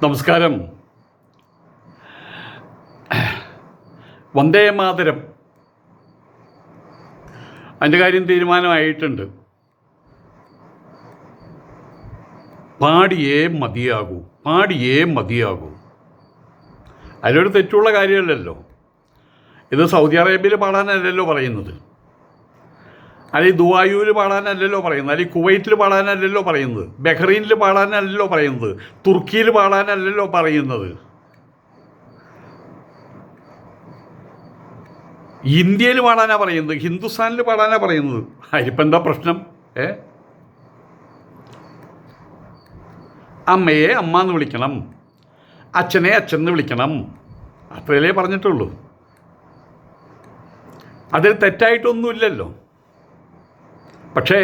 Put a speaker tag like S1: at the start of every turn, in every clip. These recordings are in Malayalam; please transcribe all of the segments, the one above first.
S1: നമസ്കാരം. വന്ദേ മാതരം അതിൻ്റെ കാര്യം തീരുമാനമായിട്ടുണ്ട്. പാടിയേ മതിയാകൂ. അതിലൊരു തെറ്റുള്ള കാര്യമല്ലല്ലോ. ഇത് സൗദി അറേബ്യയിൽ പാടാനല്ലല്ലോ പറയുന്നത്, അല്ലെങ്കിൽ ദുബായൂർ പാടാനല്ലല്ലോ പറയുന്നത്, അല്ലെങ്കിൽ കുവൈറ്റിൽ പാടാനല്ലല്ലോ പറയുന്നത്, ബഹ്റൈനിൽ പാടാനല്ലല്ലോ പറയുന്നത്, തുർക്കിയിൽ പാടാനല്ലല്ലോ പറയുന്നത്. ഇന്ത്യയിൽ പാടാനാ പറയുന്നത്, ഹിന്ദുസ്ഥാനിൽ പാടാനാ പറയുന്നത്. അതിലിപ്പോൾ എന്താ പ്രശ്നം? അമ്മയെ അമ്മ എന്ന് വിളിക്കണം, അച്ഛനെ അച്ഛൻ എന്ന് വിളിക്കണം, അത്രയല്ലേ പറഞ്ഞിട്ടുള്ളൂ. അതിൽ തെറ്റായിട്ടൊന്നുമില്ലല്ലോ. പക്ഷേ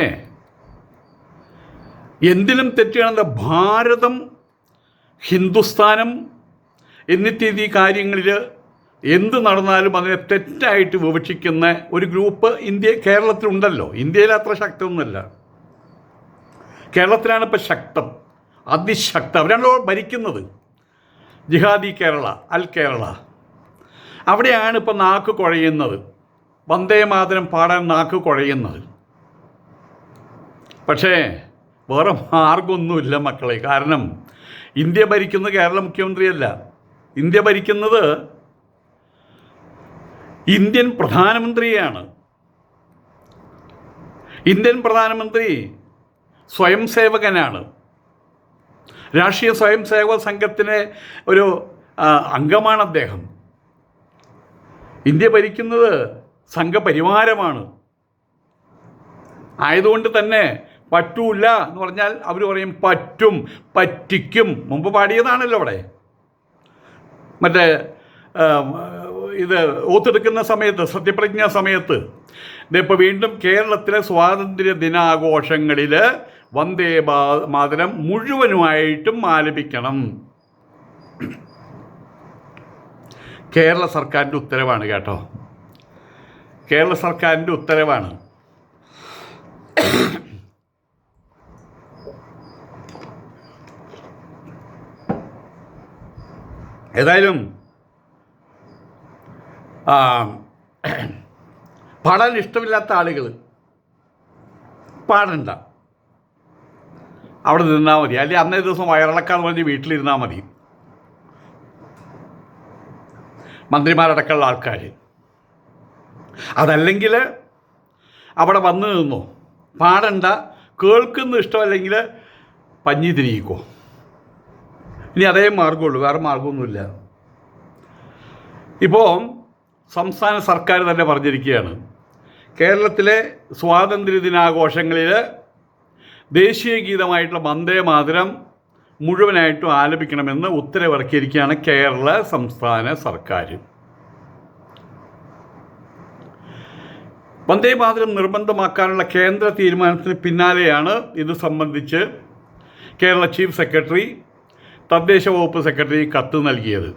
S1: എന്തിനും തെറ്റാണെന്ന് ഭാരതം, ഹിന്ദുസ്ഥാനം എന്നിട്ട് ഈ കാര്യങ്ങളിൽ എന്ത് നടന്നാലും അതിനെ തെറ്റായിട്ട് വിവക്ഷിക്കുന്ന ഒരു ഗ്രൂപ്പ് കേരളത്തിലുണ്ടല്ലോ. ഇന്ത്യയിൽ അത്ര ശക്തമൊന്നുമല്ല, കേരളത്തിലാണ് ഇപ്പോൾ ശക്തം, അതിശക്തം. അവരാണല്ലോ ഭരിക്കുന്നത്. ജിഹാദി കേരള, അൽ കേരള. അവിടെയാണ് ഇപ്പോൾ നാക്ക് കുഴയുന്നത്, വന്ദേ മാതരം പാടാൻ നാക്ക് കുഴയുന്നത്. പക്ഷേ വേറെ മാർഗമൊന്നുമില്ല മക്കളെ. കാരണം ഇന്ത്യ ഭരിക്കുന്നത് കേരള മുഖ്യമന്ത്രിയല്ല, ഇന്ത്യ ഭരിക്കുന്നത് ഇന്ത്യൻ പ്രധാനമന്ത്രിയാണ്. ഇന്ത്യൻ പ്രധാനമന്ത്രി സ്വയം സേവകനാണ്, രാഷ്ട്രീയ സ്വയം സേവക സംഘത്തിലെ ഒരു അംഗമാണ് അദ്ദേഹം. ഇന്ത്യ ഭരിക്കുന്നത് സംഘപരിവാരമാണ്. ആയതുകൊണ്ട് തന്നെ പറ്റൂല എന്ന് പറഞ്ഞാൽ അവർ പറയും പറ്റും, പറ്റിക്കും. മുമ്പ് പാടിയതാണല്ലോ അവിടെ. മറ്റേ ഇത് ഓത്തെടുക്കുന്ന സമയത്ത്, സത്യപ്രതിജ്ഞാ സമയത്ത്. ഇതിപ്പോൾ വീണ്ടും കേരളത്തിലെ സ്വാതന്ത്ര്യ ദിനാഘോഷങ്ങളിൽ വന്ദേ മാതരം മുഴുവനുമായിട്ടും ആലപിക്കണം. കേരള സർക്കാരിൻ്റെ ഉത്തരവാണ് കേട്ടോ, കേരള സർക്കാരിൻ്റെ ഉത്തരവാണ്. ഏതായാലും പാടാൻ ഇഷ്ടമില്ലാത്ത ആളുകൾ പാടണ്ട, അവിടെ നിന്നാൽ മതി. അല്ലെങ്കിൽ അന്നേ ദിവസം വയറിളക്കാന്ന് പറഞ്ഞ് വീട്ടിലിരുന്നാൽ മതി. മന്ത്രിമാരടക്കമുള്ള ആൾക്കാർ. അതല്ലെങ്കിൽ അവിടെ വന്ന് നിന്നോ, പാടണ്ട. കേൾക്കുന്ന ഇഷ്ടമല്ലെങ്കിൽ പഞ്ഞി തിരിയിക്കോ. ഇനി അതേ മാർഗമുള്ളൂ, വേറെ മാർഗമൊന്നുമില്ല. ഇപ്പോൾ സംസ്ഥാന സർക്കാർ തന്നെ പറഞ്ഞിരിക്കുകയാണ്, കേരളത്തിലെ സ്വാതന്ത്ര്യ ദിനാഘോഷങ്ങളിൽ ദേശീയ ഗീതമായിട്ടുള്ള വന്ദേ മാതരം മുഴുവനായിട്ടും ആലപിക്കണമെന്ന് ഉത്തരവിറക്കിയിരിക്കുകയാണ് കേരള സംസ്ഥാന സർക്കാർ. വന്ദേ മാതരം നിർബന്ധമാക്കാനുള്ള കേന്ദ്ര തീരുമാനത്തിന് പിന്നാലെയാണ് ഇത് സംബന്ധിച്ച് കേരള ചീഫ് സെക്രട്ടറി തദ്ദേശ വകുപ്പ് സെക്രട്ടറി കത്ത് നൽകിയത്.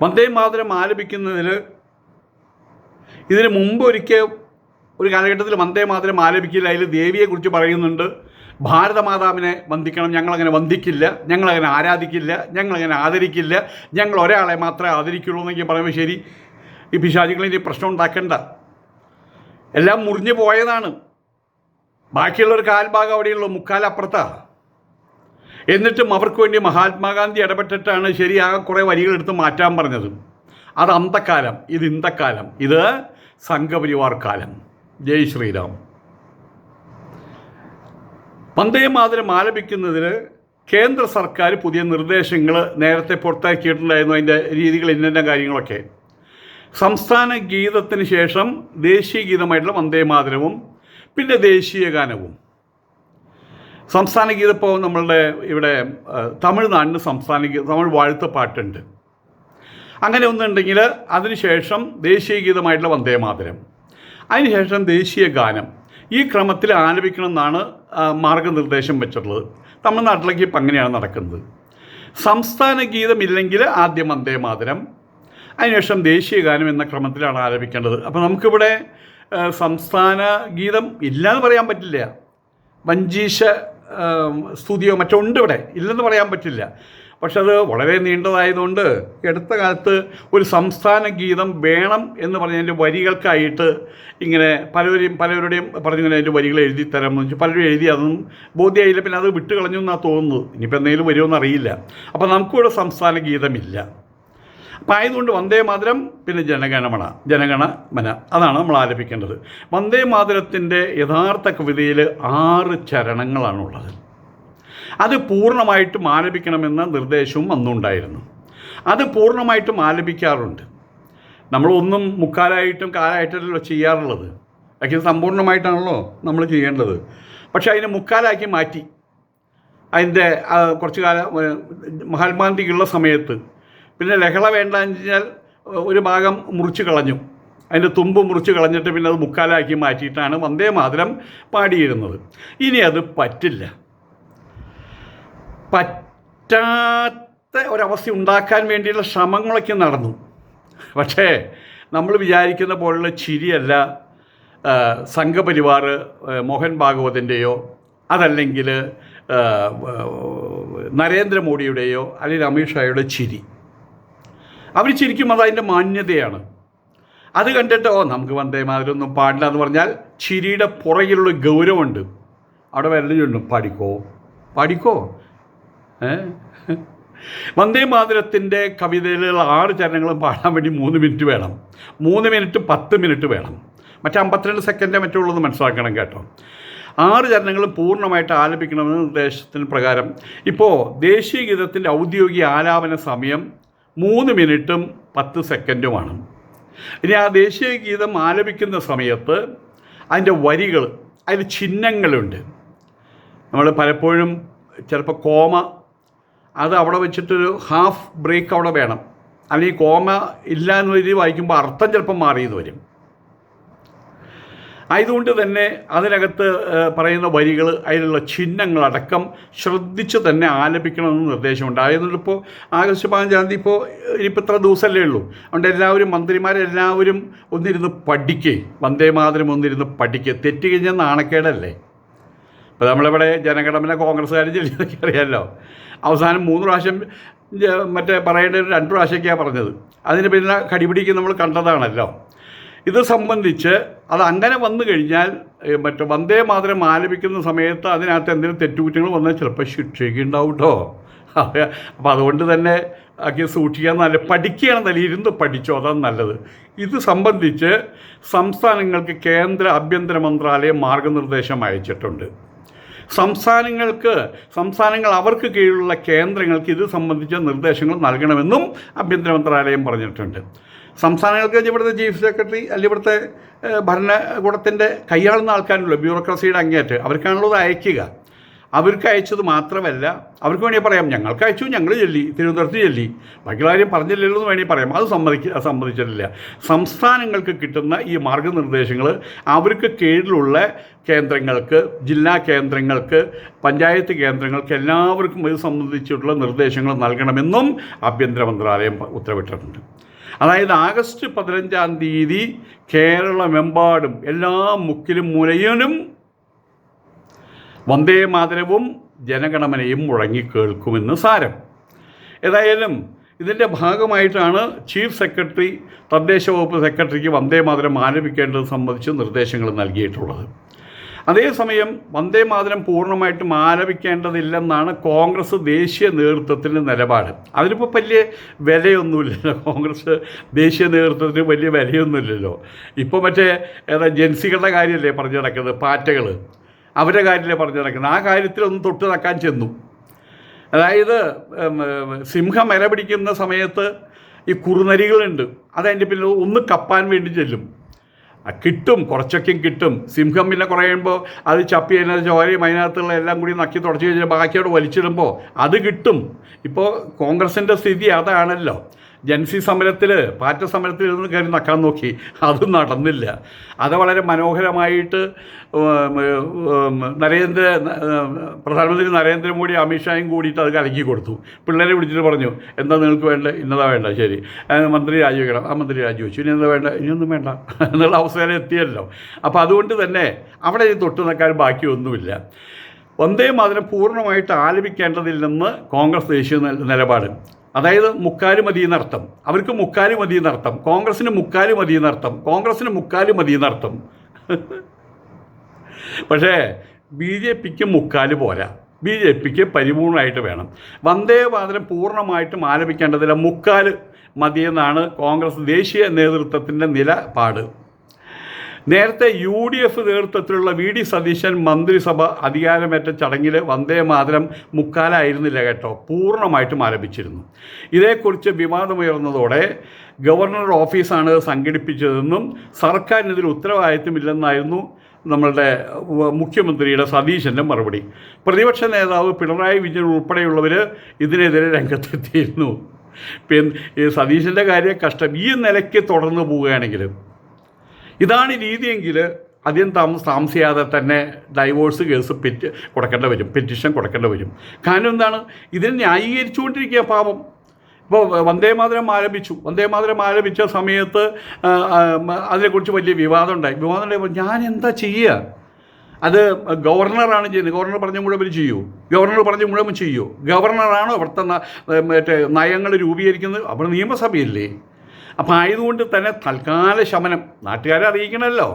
S1: വന്ദേ മാതരം ആലപിക്കുന്നതിൽ ഇതിന് മുമ്പ് ഒരു കാലഘട്ടത്തിൽ വന്ദേ മാതരം ആലപിക്കില്ല. അതിൽ ദേവിയെക്കുറിച്ച് പറയുന്നുണ്ട്, ഭാരതമാതാവിനെ വന്ദിക്കണം, ഞങ്ങളങ്ങനെ വന്ദിക്കില്ല, ഞങ്ങളങ്ങനെ ആരാധിക്കില്ല, ഞങ്ങളങ്ങനെ ആദരിക്കില്ല, ഞങ്ങൾ ഒരാളെ മാത്രമേ ആദരിക്കുള്ളൂ എന്നൊക്കെ പറയുമ്പോൾ ശരി, ഈ പിശാചികളിൻ്റെ പ്രശ്നം ഉണ്ടാക്കേണ്ട. എല്ലാം മുറിഞ്ഞു പോയതാണ്. ബാക്കിയുള്ളൊരു കാൽഭാഗം അവിടെയുള്ളൂ, മുക്കാലപ്പുറത്താണ്. എന്നിട്ടും അവർക്ക് വേണ്ടി മഹാത്മാഗാന്ധി ഇടപെട്ടിട്ടാണ് ശരി ആ കുറേ വരികളെടുത്ത് മാറ്റാൻ പറഞ്ഞത്. അത് അന്തക്കാലം, ഇത് ഇന്തക്കാലം, ഇത് സംഘപരിവാർ കാലം. ജയ് ശ്രീറാം. വന്ദേ മാതരം ആലപിക്കുന്നതിൽ കേന്ദ്ര സർക്കാർ പുതിയ നിർദ്ദേശങ്ങൾ നേരത്തെ പുറത്താക്കിയിട്ടുണ്ടായിരുന്നു. അതിൻ്റെ രീതികൾ, ഇന്ന കാര്യങ്ങളൊക്കെ. സംസ്ഥാന ഗീതത്തിന് ശേഷം ദേശീയ ഗീതമായിട്ടുള്ള വന്ദേ മാതരവും പിന്നെ ദേശീയ ഗാനവും. സംസ്ഥാന ഗീതം ഇപ്പോൾ നമ്മളുടെ ഇവിടെ തമിഴ്നാടിന് തമിഴ് വാഴ്ത്തപ്പാട്ടുണ്ട്. അങ്ങനെ ഒന്നുണ്ടെങ്കിൽ അതിനുശേഷം ദേശീയ ഗീതമായിട്ടുള്ള വന്ദേ മാതരം, അതിനുശേഷം ദേശീയ ഗാനം. ഈ ക്രമത്തിൽ ആലപിക്കണം എന്നാണ് മാർഗനിർദ്ദേശം വെച്ചിട്ടുള്ളത്. തമിഴ്നാട്ടിലേക്ക് ഇപ്പം അങ്ങനെയാണ് നടക്കുന്നത്. സംസ്ഥാന ഗീതമില്ലെങ്കിൽ ആദ്യം വന്ദേ മാതരം, അതിനുശേഷം ദേശീയ ഗാനം എന്ന ക്രമത്തിലാണ് ആലപിക്കേണ്ടത്. അപ്പോൾ നമുക്കിവിടെ സംസ്ഥാന ഗീതം ഇല്ലയെന്ന് പറയാൻ പറ്റില്ല. വഞ്ചീശ സ്തുതിയോ മറ്റോ ഉണ്ട് ഇവിടെ, ഇല്ലെന്ന് പറയാൻ പറ്റില്ല. പക്ഷെ അത് വളരെ നീണ്ടതായതുകൊണ്ട് അടുത്ത കാലത്ത് ഒരു സംസ്ഥാന ഗീതം വേണം എന്ന് പറഞ്ഞതിൻ്റെ വരികൾക്കായിട്ട് ഇങ്ങനെ പലരുടെയും പറഞ്ഞിങ്ങനെ അതിൻ്റെ വരികൾ എഴുതി തരാമെന്ന് വെച്ചാൽ പലരും എഴുതി, അതൊന്നും ബോധ്യമായില്ല. പിന്നെ അത് വിട്ട് കളഞ്ഞു എന്നാണ് തോന്നുന്നത്. ഇനിയിപ്പോൾ എന്തെങ്കിലും വരുമോ അറിയില്ല. അപ്പോൾ നമുക്കിവിടെ സംസ്ഥാന ഗീതമില്ല. അപ്പം ആയതുകൊണ്ട് വന്ദേ മാതരം, പിന്നെ ജനഗണമന അതാണ് നമ്മൾ ആലപിക്കേണ്ടത്. വന്ദേ മാതരത്തിൻ്റെ യഥാർത്ഥ കവിതയിൽ 6 ചരണങ്ങളാണുള്ളത്. അത് പൂർണ്ണമായിട്ടും ആലപിക്കണമെന്ന നിർദ്ദേശവും അന്നുണ്ടായിരുന്നു. അത് പൂർണ്ണമായിട്ടും ആലപിക്കാറുണ്ട്. നമ്മളൊന്നും മുക്കാലായിട്ടും കാലായിട്ടല്ലോ ചെയ്യാറുള്ളത്. അതൊക്കെ സമ്പൂർണ്ണമായിട്ടാണല്ലോ നമ്മൾ ചെയ്യേണ്ടത്. പക്ഷെ അതിനെ മുക്കാലാക്കി മാറ്റി. അതിൻ്റെ കുറച്ച് കാലം മഹാത്മാഗാന്ധിക്കുള്ള സമയത്ത് പിന്നെ ലഹള വേണ്ടെന്ന് വെച്ചാൽ ഒരു ഭാഗം മുറിച്ച് കളഞ്ഞു, അതിൻ്റെ തുമ്പ് മുറിച്ച് കളഞ്ഞിട്ട് പിന്നെ അത് മുക്കാലാക്കി മാറ്റിയിട്ടാണ് വന്ദേ മാതരം പാടിയിരുന്നത്. ഇനി അത് പറ്റാത്ത ഒരവസ്ഥ ഉണ്ടാക്കാൻ വേണ്ടിയുള്ള ശ്രമങ്ങളൊക്കെ നടന്നു. പക്ഷേ നമ്മൾ വിചാരിക്കുന്ന പോലുള്ള ചിരിയല്ല സംഘപരിവാർ മോഹൻ ഭാഗവതിൻ്റെയോ അതല്ലെങ്കിൽ നരേന്ദ്രമോദിയുടെയോ അല്ലെങ്കിൽ അമിത്ഷായുടെ ചിരി. അവർ ചിരിക്കും, അത് അതിൻ്റെ മാന്യതയാണ്. അത് കണ്ടിട്ട് നമുക്ക് വന്ദേ മാതരമൊന്നും പാടില്ല എന്ന് പറഞ്ഞാൽ ചിരിയുടെ പുറകിലുള്ള ഗൗരവമുണ്ട്. അവിടെ വരലുണ്ട്, പാടിക്കോ. വന്ദേ മാതരത്തിൻ്റെ കവിതയിലുള്ള 6 ചരണങ്ങളും പാടാൻ വേണ്ടി 3 മിനിറ്റ് വേണം. 3 മിനിറ്റ് 10 മിനിറ്റ് വേണം. മറ്റേ 52 സെക്കൻഡേ മറ്റുള്ളത് മനസ്സിലാക്കണം കേട്ടോ. 6 ചരണങ്ങളും പൂർണ്ണമായിട്ട് ആലപിക്കണമെന്ന നിർദ്ദേശത്തിന് പ്രകാരം ഇപ്പോൾ ദേശീയ ഗീതത്തിൻ്റെ ഔദ്യോഗിക ആലാപന സമയം 3 മിനിറ്റും 10 സെക്കൻഡുമാണ്. ഇനി ആ ദേശീയ ഗീതം ആലപിക്കുന്ന സമയത്ത് അതിൻ്റെ വരികൾ, അതിൽ ചിഹ്നങ്ങളുണ്ട്. നമ്മൾ പലപ്പോഴും ചിലപ്പോൾ കോമ അത് അവിടെ വെച്ചിട്ടൊരു ഹാഫ് ബ്രേക്ക് അവിടെ വേണം. അല്ലെങ്കിൽ കോമ ഇല്ല എന്ന് രീതി വായിക്കുമ്പോൾ അർത്ഥം ചിലപ്പോൾ മാറിയെന്ന് വരും. ആയതുകൊണ്ട് തന്നെ അതിനകത്ത് പറയുന്ന വരികൾ, അതിലുള്ള ചിഹ്നങ്ങളടക്കം ശ്രദ്ധിച്ച് തന്നെ ആലപിക്കണമെന്ന് നിർദ്ദേശമുണ്ട്. ആയതുകൊണ്ടിപ്പോൾ ആഗസ്റ്റ് 15 ഇപ്പോൾ ഇനിയിപ്പോൾ ഇത്ര ദിവസമല്ലേ ഉള്ളൂ. അതുകൊണ്ട് എല്ലാവരും മന്ത്രിമാരെല്ലാവരും ഒന്നിരുന്ന് പഠിക്കേ, വന്ദേ മാതരം ഒന്നിരുന്ന് പഠിക്കുക. തെറ്റ് കഴിഞ്ഞാൽ നാണക്കേടല്ലേ. ഇപ്പോൾ നമ്മളിവിടെ ജനഗണമന കോൺഗ്രസ്സുകാർ ചെല്ലിയൊക്കെ അറിയാമല്ലോ, അവസാനം 3 പ്രാവശ്യം മറ്റേ പറയേണ്ടത് 2 പ്രാവശ്യമൊക്കെയാണ് പറഞ്ഞത്. അതിന് പിന്നെ കടിപിടിക്ക് നമ്മൾ കണ്ടതാണല്ലോ. ഇത് സംബന്ധിച്ച് അത് അങ്ങനെ വന്നു കഴിഞ്ഞാൽ മറ്റേ വന്ദേ മാതരം ആലപിക്കുന്ന സമയത്ത് അതിനകത്ത് എന്തെങ്കിലും തെറ്റുകുറ്റങ്ങൾ വന്നാൽ ചിലപ്പോൾ ശിക്ഷയൊക്കെ ഉണ്ടാവും കേട്ടോ. അപ്പോൾ അതുകൊണ്ട് തന്നെ ഒക്കെ സൂക്ഷിക്കാൻ നല്ല പഠിക്കുകയാണ്, നല്ല ഇരുന്ന് പഠിച്ചോ, അതാണ് നല്ലത്. ഇത് സംബന്ധിച്ച് സംസ്ഥാനങ്ങൾക്ക് കേന്ദ്ര ആഭ്യന്തര മന്ത്രാലയം മാർഗനിർദ്ദേശം അയച്ചിട്ടുണ്ട്. സംസ്ഥാനങ്ങൾ അവർക്ക് കീഴിലുള്ള കേന്ദ്രങ്ങൾക്ക് ഇത് സംബന്ധിച്ച നിർദ്ദേശങ്ങൾ നൽകണമെന്നും ആഭ്യന്തര മന്ത്രാലയം പറഞ്ഞിട്ടുണ്ട്. സംസ്ഥാനങ്ങൾക്ക് ഇവിടുത്തെ ചീഫ് സെക്രട്ടറി അല്ലെങ്കിൽ ഇവിടുത്തെ ഭരണകൂടത്തിൻ്റെ കൈയാളുന്ന ആൾക്കാരുണ്ടല്ലോ, ബ്യൂറോക്രസിയുടെ അങ്ങേയറ്റ്, അവർക്കാണല്ലോ അത് അയക്കുക. അവർക്ക് അയച്ചത് മാത്രമല്ല, അവർക്ക് വേണമെങ്കിൽ പറയാം ഞങ്ങൾക്ക് അയച്ചു, ഞങ്ങൾ ചെല്ലി, തിരുവനന്തപുരത്ത് ചെല്ലി, ബാക്കിയുള്ള കാര്യം പറഞ്ഞില്ലല്ലോ എന്ന് വേണമെങ്കിൽ പറയാം. അത് സമ്മതിച്ചിട്ടില്ല. സംസ്ഥാനങ്ങൾക്ക് കിട്ടുന്ന ഈ മാർഗനിർദ്ദേശങ്ങൾ അവർക്ക് കീഴിലുള്ള കേന്ദ്രങ്ങൾക്ക്, ജില്ലാ കേന്ദ്രങ്ങൾക്ക്, പഞ്ചായത്ത് കേന്ദ്രങ്ങൾക്ക് എല്ലാവർക്കും ഇത് സംബന്ധിച്ചിട്ടുള്ള നിർദ്ദേശങ്ങൾ നൽകണമെന്നും ആഭ്യന്തര മന്ത്രാലയം ഉത്തരവിട്ടിട്ടുണ്ട്. അതായത് ആഗസ്റ്റ് 15 കേരളമെമ്പാടും എല്ലാ മുക്കിലും മൂലയിലും വന്ദേ മാതരവും ജനഗണമനയും മുഴങ്ങിക്കേൾക്കുമെന്ന് സാരം. ഏതായാലും ഇതിൻ്റെ ഭാഗമായിട്ടാണ് ചീഫ് സെക്രട്ടറി തദ്ദേശ വകുപ്പ് സെക്രട്ടറിക്ക് വന്ദേ മാതരം ആലപിക്കേണ്ടത് സംബന്ധിച്ച് നിർദ്ദേശങ്ങൾ നൽകിയിട്ടുള്ളത്. അതേസമയം വന്ദേ മാതരം പൂർണ്ണമായിട്ടും ആലപിക്കേണ്ടതില്ലെന്നാണ് കോൺഗ്രസ് ദേശീയ നേതൃത്വത്തിൻ്റെ നിലപാട്. അതിനിപ്പോൾ വലിയ വിലയൊന്നുമില്ലല്ലോ, കോൺഗ്രസ് ദേശീയ നേതൃത്വത്തിന് വലിയ വിലയൊന്നുമില്ലല്ലോ. ഇപ്പോൾ മറ്റേ ജൻസികളുടെ കാര്യമല്ലേ പറഞ്ഞു നടക്കുന്നത്, പാറ്റകൾ, അവരുടെ കാര്യമല്ലേ പറഞ്ഞു നടക്കുന്നത്. ആ കാര്യത്തിലൊന്ന് തൊട്ട് നക്കാൻ ചെന്നു. അതായത് സിംഹം ഇര പിടിക്കുന്ന സമയത്ത് ഈ കുറുനരികളുണ്ട്, അതതിൻ്റെ പിന്നെ ഒന്ന് കപ്പാൻ വേണ്ടി ചെല്ലും. കിട്ടും, കുറച്ചൊക്കെ കിട്ടും. സിംഹം പിന്നെ കുറയുമ്പോൾ അത് ചപ്പി അതിനകത്ത് ചോരയും അതിനകത്തുള്ള എല്ലാം കൂടി നക്കി തുടച്ച് കഴിഞ്ഞാൽ ബാക്കിയോട് വലിച്ചിടുമ്പോൾ അത് കിട്ടും. ഇപ്പോൾ കോൺഗ്രസിൻ്റെ സ്ഥിതി അതാണല്ലോ. ജൻസി സമരത്തിൽ, പാറ്റ സമരത്തിൽ ഇരുന്ന് കയറി നക്കാൻ നോക്കി, അതും നടന്നില്ല. അത് വളരെ മനോഹരമായിട്ട് പ്രധാനമന്ത്രി നരേന്ദ്രമോദി അമിത്ഷായും കൂടിയിട്ട് അത് കലക്കി കൊടുത്തു. പിള്ളേരെ വിളിച്ചിട്ട് പറഞ്ഞു, എന്താ നിങ്ങൾക്ക് വേണ്ട, ഇന്നതാ വേണ്ട, ശരി മന്ത്രി രാജിവെക്കണം. ആ മന്ത്രി രാജിവെച്ചു. ഇനി എന്താ വേണ്ട, ഇനിയൊന്നും വേണ്ട എന്നുള്ള അവസ്ഥയിൽ എത്തിയല്ലോ. അപ്പോൾ അതുകൊണ്ട് തന്നെ അവിടെ തൊട്ട് നിൽക്കാൻ ബാക്കിയൊന്നുമില്ല. വന്ദേ മാതരം പൂർണ്ണമായിട്ട് ആലപിക്കേണ്ടതില്ലെന്ന് കോൺഗ്രസ് ദേശീയ നിലപാട്. അതായത് മുക്കാല് മതി എന്നർത്ഥം. അവർക്ക് മുക്കാല് മതി എന്നർത്ഥം. കോൺഗ്രസിന് മുക്കാല് മതി എന്നർത്ഥം. കോൺഗ്രസിന് മുക്കാല് മതി എന്നർത്ഥം. പക്ഷേ ബി ജെ പിക്ക് മുക്കാല് പോരാ. ബി ജെ പിക്ക് പരിപൂർണമായിട്ട് വേണം. വന്ദേ മാതരം പൂർണ്ണമായിട്ടും ആലപിക്കേണ്ടതില്ല, മുക്കാല് മതിയെന്നാണ് കോൺഗ്രസ് ദേശീയ നേതൃത്വത്തിൻ്റെ നിലപാട്. നേരത്തെ UDF നേതൃത്വത്തിലുള്ള VD സതീശൻ മന്ത്രിസഭ അധികാരമേറ്റ ചടങ്ങിൽ വന്ദേ മാതരം മുക്കാലായിരുന്നില്ല കേട്ടോ, പൂർണ്ണമായിട്ടും ആലപിച്ചിരുന്നു. ഇതേക്കുറിച്ച് വിവാദമുയർന്നതോടെ ഗവർണറുടെ ഓഫീസാണ് സംഘടിപ്പിച്ചതെന്നും സർക്കാരിനെതിരെ ഉത്തരവാദിത്തമില്ലെന്നായിരുന്നു നമ്മളുടെ മുഖ്യമന്ത്രിയുടെ സതീശൻ്റെ മറുപടി. പ്രതിപക്ഷ നേതാവ് പിണറായി വിജയൻ ഉൾപ്പെടെയുള്ളവർ ഇതിനെതിരെ രംഗത്തെത്തിയിരുന്നു. പിന്നെ സതീശൻ്റെ കാര്യം കഷ്ടം. ഈ നിലയ്ക്ക് തുടർന്ന് പോവുകയാണെങ്കിൽ, ഇതാണ് രീതിയെങ്കിൽ അധികം താമസിയാതെ തന്നെ ഡൈവോഴ്സ് കേസ് കൊടുക്കേണ്ടി വരും, പെറ്റീഷൻ കൊടുക്കേണ്ടി വരും. കാരണം എന്താണ്, ഇതിനെ ന്യായീകരിച്ചുകൊണ്ടിരിക്കുക പാപം. ഇപ്പോൾ വന്ദേ മാതരം ആലപിച്ച സമയത്ത് അതിനെക്കുറിച്ച് വലിയ വിവാദം ഉണ്ടായപ്പോൾ ഞാൻ എന്താ ചെയ്യുക? അത് ഗവർണറാണ് ചെയ്യുന്നത്. ഗവർണർ പറഞ്ഞ മുഴുവൻ ചെയ്യൂ. ഗവർണറാണോ അവിടുത്തെ മറ്റേ നയങ്ങൾ രൂപീകരിക്കുന്നത്? അവിടെ നിയമസഭയില്ലേ? അപ്പോൾ ആയതുകൊണ്ട് തന്നെ തൽക്കാല ശമനം നാട്ടുകാരെ അറിയിക്കണമല്ലോ,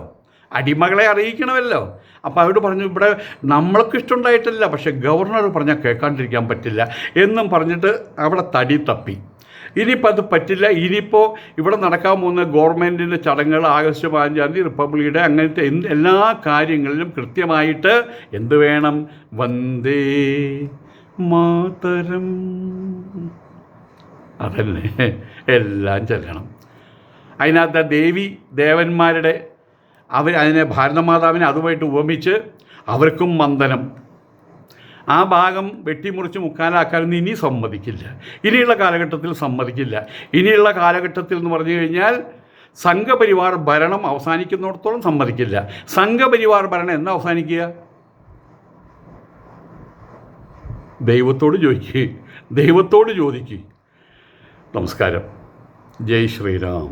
S1: അടിമകളെ അറിയിക്കണമല്ലോ. അപ്പോൾ അവരോട് പറഞ്ഞു, ഇവിടെ നമ്മൾക്ക് ഇഷ്ടമുണ്ടായിട്ടില്ല, പക്ഷേ ഗവർണർ പറഞ്ഞാൽ കേൾക്കാണ്ടിരിക്കാൻ പറ്റില്ല എന്നും പറഞ്ഞിട്ട് അവിടെ തടി തപ്പി. ഇനിയിപ്പോൾ അത് പറ്റില്ല. ഇനിയിപ്പോൾ ഇവിടെ നടക്കാൻ പോകുന്ന ഗവൺമെൻറ്റിൻ്റെ ചടങ്ങുകൾ ആഗസ്റ്റ് 15 റിപ്പബ്ലിക് ഡേ, അങ്ങനത്തെ എല്ലാ കാര്യങ്ങളിലും കൃത്യമായിട്ട് എന്ത് വേണം? വന്ദേ മാതരം, അതന്നെ എല്ലാം ചെല്ലണം. അതിനകത്ത് ദേവന്മാരുടെ അതിനെ ഭാരതമാതാവിനെ അതുമായിട്ട് ഉപമിച്ച് അവർക്കും വന്ദനം. ആ ഭാഗം വെട്ടിമുറിച്ച് മുക്കാലാക്കാനൊന്നും ഇനി സമ്മതിക്കില്ല. ഇനിയുള്ള കാലഘട്ടത്തിൽ സമ്മതിക്കില്ല. ഇനിയുള്ള കാലഘട്ടത്തിൽ എന്ന് പറഞ്ഞു കഴിഞ്ഞാൽ സംഘപരിവാർ ഭരണം അവസാനിക്കുന്നിടത്തോളം സമ്മതിക്കില്ല. സംഘപരിവാർ ഭരണം എന്നാ അവസാനിക്കുക? ദൈവത്തോട് ചോദിക്കുക. നമസ്കാരം. ജയ് ശ്രീറാം.